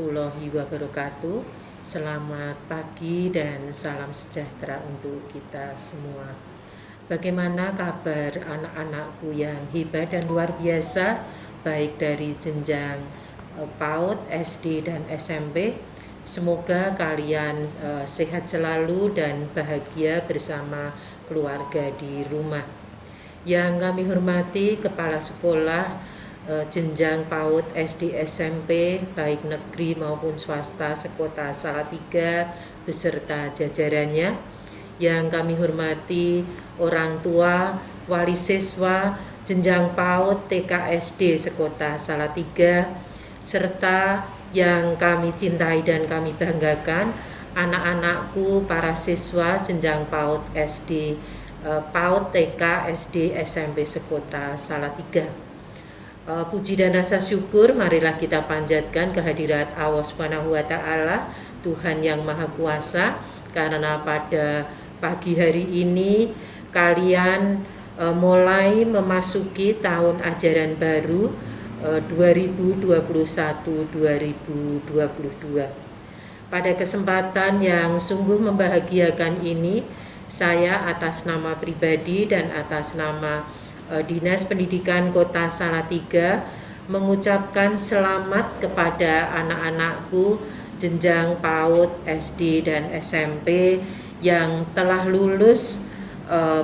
warahmatullahi wabarakatuh. Selamat pagi dan salam sejahtera untuk kita semua. Bagaimana kabar anak-anakku yang hebat dan luar biasa, baik dari jenjang PAUD, SD, dan SMP? Semoga kalian sehat selalu dan bahagia bersama keluarga di rumah. Yang kami hormati Kepala Sekolah jenjang PAUD, SD, SMP, baik negeri maupun swasta sekota Salatiga beserta jajarannya. Yang kami hormati orang tua, wali siswa, jenjang PAUD, TK, SD sekota Salatiga, serta yang kami cintai dan kami banggakan, anak-anakku, para siswa jenjang PAUD, SD, PAUD, TK, SD, SMP sekota Salatiga. Puji dan rasa syukur marilah kita panjatkan kehadirat Allah Subhanahu wa taala, Tuhan yang Maha Kuasa, karena pada pagi hari ini kalian mulai memasuki tahun ajaran baru 2021-2022. Pada kesempatan yang sungguh membahagiakan ini, saya atas nama pribadi dan atas nama Dinas Pendidikan Kota Salatiga mengucapkan selamat kepada anak-anakku jenjang PAUD, SD, dan SMP yang telah lulus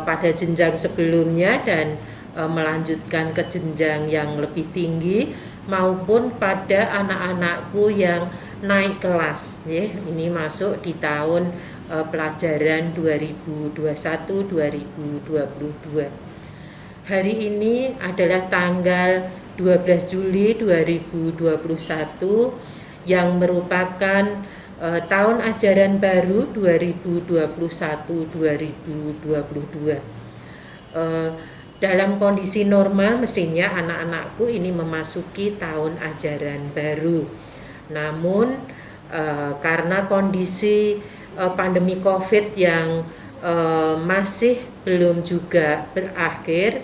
pada jenjang sebelumnya dan melanjutkan ke jenjang yang lebih tinggi, maupun pada anak-anakku yang naik kelas. Ini masuk di tahun pelajaran 2021-2022. Hari ini adalah tanggal 12 Juli 2021 yang merupakan tahun ajaran baru 2021-2022. Dalam kondisi normal mestinya anak-anakku ini memasuki tahun ajaran baru. Namun karena kondisi pandemi COVID yang masih belum juga berakhir,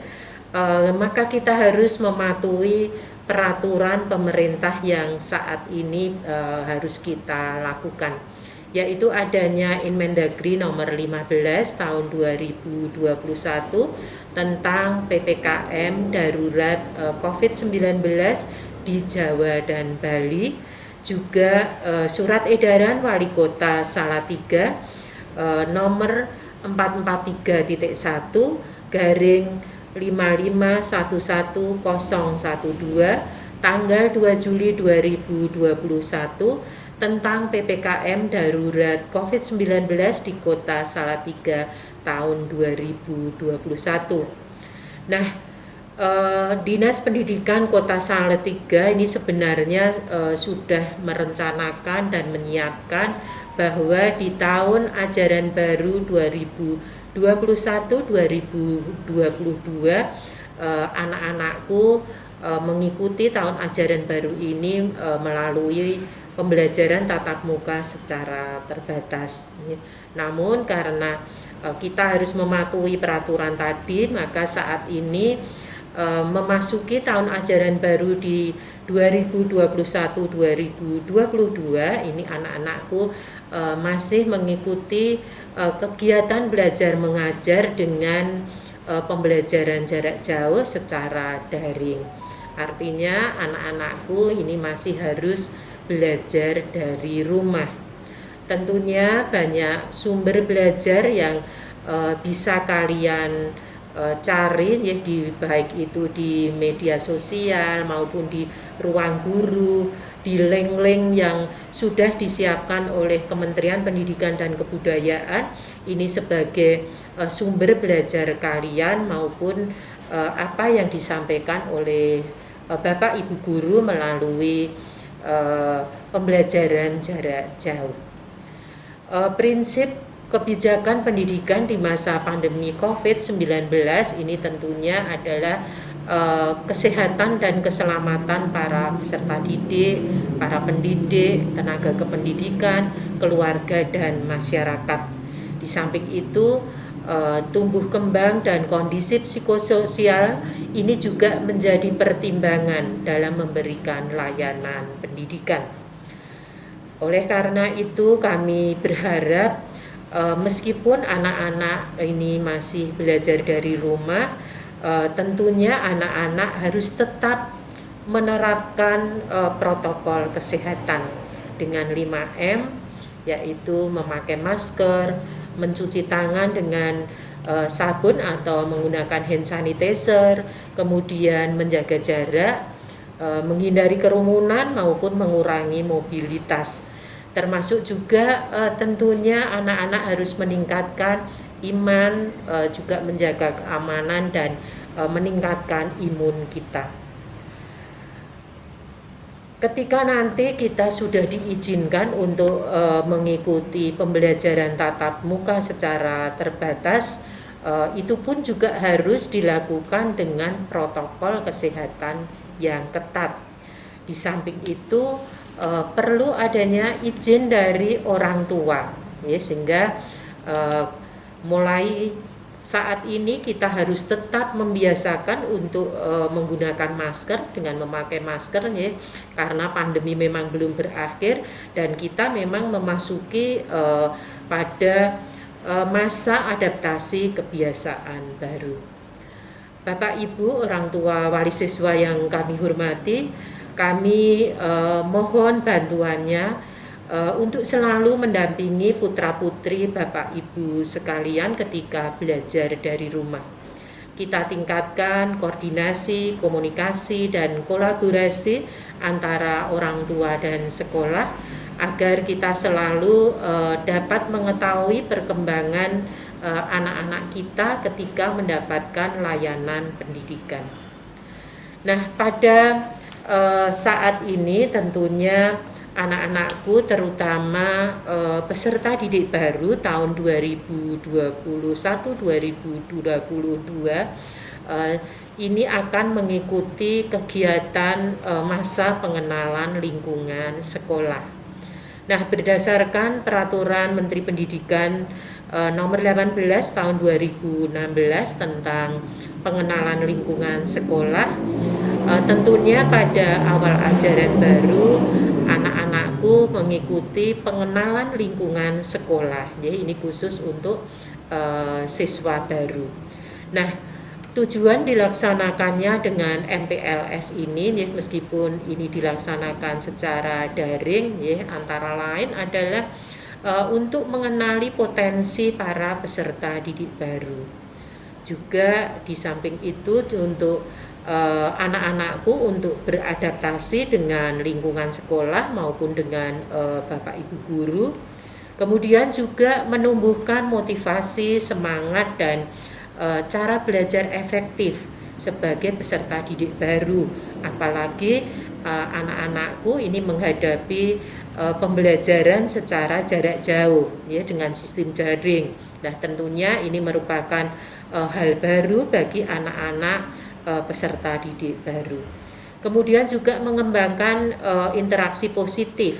maka kita harus mematuhi peraturan pemerintah yang saat ini harus kita lakukan, yaitu adanya Inmendagri nomor 15 tahun 2021 tentang PPKM darurat COVID-19 di Jawa dan Bali, juga surat edaran Wali Kota Salatiga nomor 443.1 garing 5511012 tanggal 2 Juli 2021 tentang PPKM darurat COVID-19 di Kota Salatiga tahun 2021. Nah, Dinas Pendidikan Kota Salatiga ini sebenarnya sudah merencanakan dan menyiapkan bahwa di tahun ajaran baru 2021-2022 anak-anakku mengikuti tahun ajaran baru ini melalui pembelajaran tatap muka secara terbatas. Namun karena kita harus mematuhi peraturan tadi, maka saat ini memasuki tahun ajaran baru di 2021-2022 ini anak-anakku masih mengikuti kegiatan belajar mengajar dengan pembelajaran jarak jauh secara daring. Artinya anak-anakku ini masih harus belajar dari rumah. Tentunya banyak sumber belajar yang bisa kalian cari ya, baik itu di media sosial maupun di ruang guru, di link-link yang sudah disiapkan oleh Kementerian Pendidikan dan Kebudayaan ini sebagai sumber belajar kalian, maupun apa yang disampaikan oleh Bapak Ibu guru melalui pembelajaran jarak jauh. Prinsip kebijakan pendidikan di masa pandemi COVID-19 ini tentunya adalah kesehatan dan keselamatan para peserta didik, para pendidik, tenaga kependidikan, keluarga, dan masyarakat. Di samping itu, tumbuh kembang dan kondisi psikososial ini juga menjadi pertimbangan dalam memberikan layanan pendidikan. Oleh karena itu kami berharap meskipun anak-anak ini masih belajar dari rumah, tentunya anak-anak harus tetap menerapkan protokol kesehatan dengan 5M, yaitu memakai masker, mencuci tangan dengan sabun atau menggunakan hand sanitizer, kemudian menjaga jarak, menghindari kerumunan maupun mengurangi mobilitas. Termasuk juga tentunya anak-anak harus meningkatkan iman, juga menjaga keamanan dan meningkatkan imun kita. Ketika nanti kita sudah diizinkan untuk mengikuti pembelajaran tatap muka secara terbatas, itu pun juga harus dilakukan dengan protokol kesehatan yang ketat. Di samping itu perlu adanya izin dari orang tua, ya, sehingga mulai saat ini kita harus tetap membiasakan untuk menggunakan masker dengan memakai masker, ya, karena pandemi memang belum berakhir dan kita memang memasuki pada masa adaptasi kebiasaan baru. Bapak Ibu orang tua wali siswa yang kami hormati, kami mohon bantuannya untuk selalu mendampingi putra-putri Bapak Ibu sekalian ketika belajar dari rumah. Kita tingkatkan koordinasi, komunikasi, dan kolaborasi antara orang tua dan sekolah agar kita selalu dapat mengetahui perkembangan anak-anak kita ketika mendapatkan layanan pendidikan. Nah, pada saat ini tentunya anak-anakku terutama peserta didik baru tahun 2021-2022 ini akan mengikuti kegiatan masa pengenalan lingkungan sekolah. Nah, berdasarkan peraturan Menteri Pendidikan nomor 18 tahun 2016 tentang pengenalan lingkungan sekolah, tentunya pada awal ajaran baru anak-anakku mengikuti pengenalan lingkungan sekolah. Jadi ini khusus untuk siswa baru. Nah, tujuan dilaksanakannya dengan MPLS ini, ya, meskipun ini dilaksanakan secara daring, ya, antara lain adalah untuk mengenali potensi para peserta didik baru. Juga di samping itu untuk anak-anakku untuk beradaptasi dengan lingkungan sekolah maupun dengan Bapak Ibu guru. Kemudian juga menumbuhkan motivasi, semangat, dan cara belajar efektif sebagai peserta didik baru. Apalagi anak-anakku ini menghadapi pembelajaran secara jarak jauh, ya, dengan sistem daring. Nah, tentunya ini merupakan hal baru bagi anak-anak peserta didik baru. Kemudian juga mengembangkan interaksi positif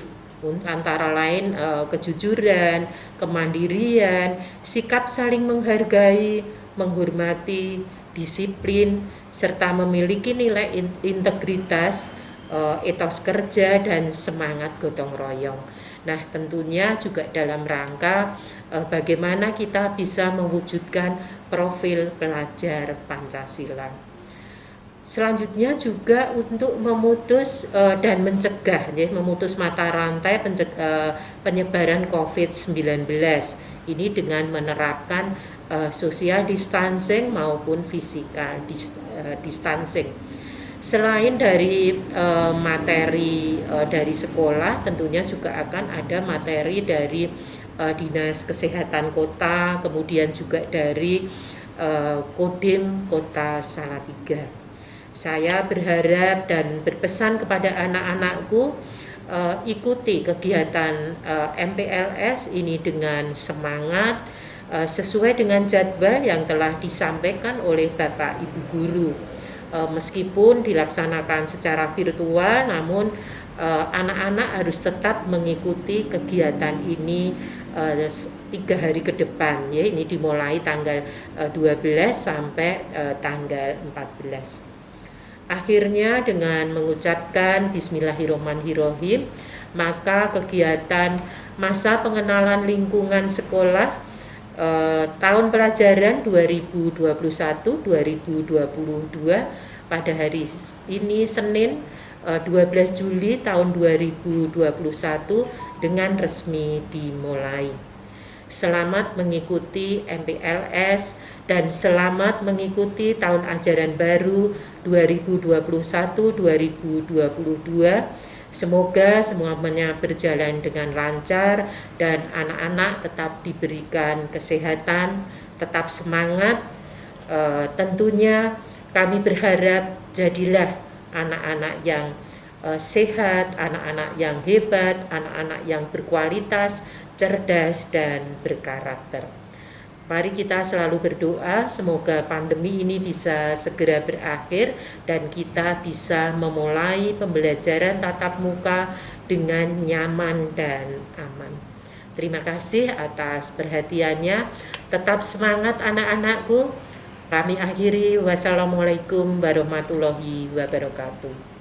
antara lain kejujuran, kemandirian, sikap saling menghargai, menghormati, disiplin, serta memiliki nilai integritas, etos kerja, dan semangat gotong royong. Nah, tentunya juga dalam rangka bagaimana kita bisa mewujudkan profil pelajar Pancasila. Selanjutnya juga untuk memutus dan mencegah, ya, memutus mata rantai penyebaran COVID-19 ini dengan menerapkan social distancing maupun physical distancing. Selain dari materi dari sekolah, tentunya juga akan ada materi dari Dinas Kesehatan Kota, kemudian juga dari Kodim Kota Salatiga. Saya berharap dan berpesan kepada anak-anakku, ikuti kegiatan MPLS ini dengan semangat, sesuai dengan jadwal yang telah disampaikan oleh Bapak Ibu guru. Meskipun dilaksanakan secara virtual, namun anak-anak harus tetap mengikuti kegiatan ini 3 hari ke depan, ya. Ini dimulai tanggal 12 sampai tanggal 14. Akhirnya dengan mengucapkan Bismillahirrahmanirrahim, maka kegiatan masa pengenalan lingkungan sekolah tahun pelajaran 2021-2022 pada hari ini Senin 12 Juli tahun 2021 dengan resmi dimulai. Selamat mengikuti MPLS dan selamat mengikuti tahun ajaran baru 2021-2022. Semoga semuanya berjalan dengan lancar dan anak-anak tetap diberikan kesehatan, tetap semangat. Tentunya kami berharap jadilah anak-anak yang sehat, anak-anak yang hebat, anak-anak yang berkualitas, cerdas, dan berkarakter. Mari kita selalu berdoa semoga pandemi ini bisa segera berakhir dan kita bisa memulai pembelajaran tatap muka dengan nyaman dan aman. Terima kasih atas perhatiannya. Tetap semangat anak-anakku. Kami akhiri. Wassalamualaikum warahmatullahi wabarakatuh.